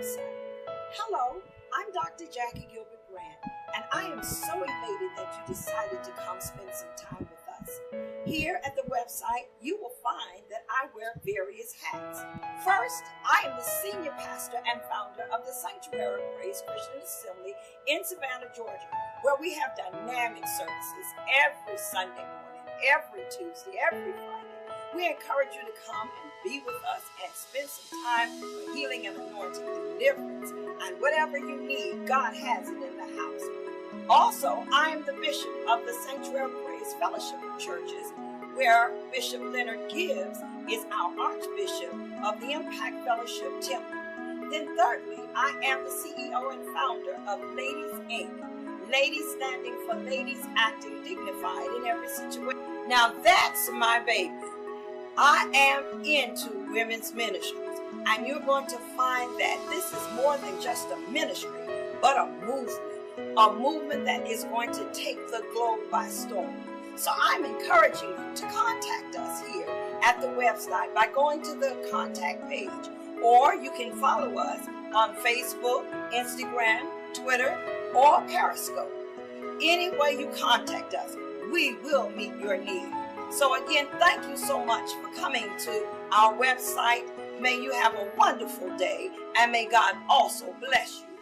website. Hello, I'm Dr. Jackie Gilbert Grant, and I am so elated that you decided to come spend some time with us. Here at the website, you will find that I wear various hats. First, I am the senior pastor and founder of the Sanctuary of Praise Christian Assembly in Savannah, Georgia, where we have dynamic services every Sunday morning, every Tuesday, every Friday. We encourage you to come and be with us and spend some time for healing and anointing, deliverance, and whatever you need, God has it in the house. Also, I am the bishop of the Sanctuary of Praise Fellowship of Churches, where Bishop Leonard Gibbs is our Archbishop of the Impact Fellowship Temple. Then thirdly, I am the CEO and founder of Ladies Inc., Ladies standing for ladies acting dignified in every situation. Now that's my baby. I am into women's ministries, and you're going to find that this is more than just a ministry, but a movement that is going to take the globe by storm. So I'm encouraging you to contact us here at the website by going to the contact page, or you can follow us on Facebook, Instagram, Twitter, or Periscope. Any way you contact us, we will meet your need. So again, thank you so much for coming to our website. May you have a wonderful day, and may God also bless you.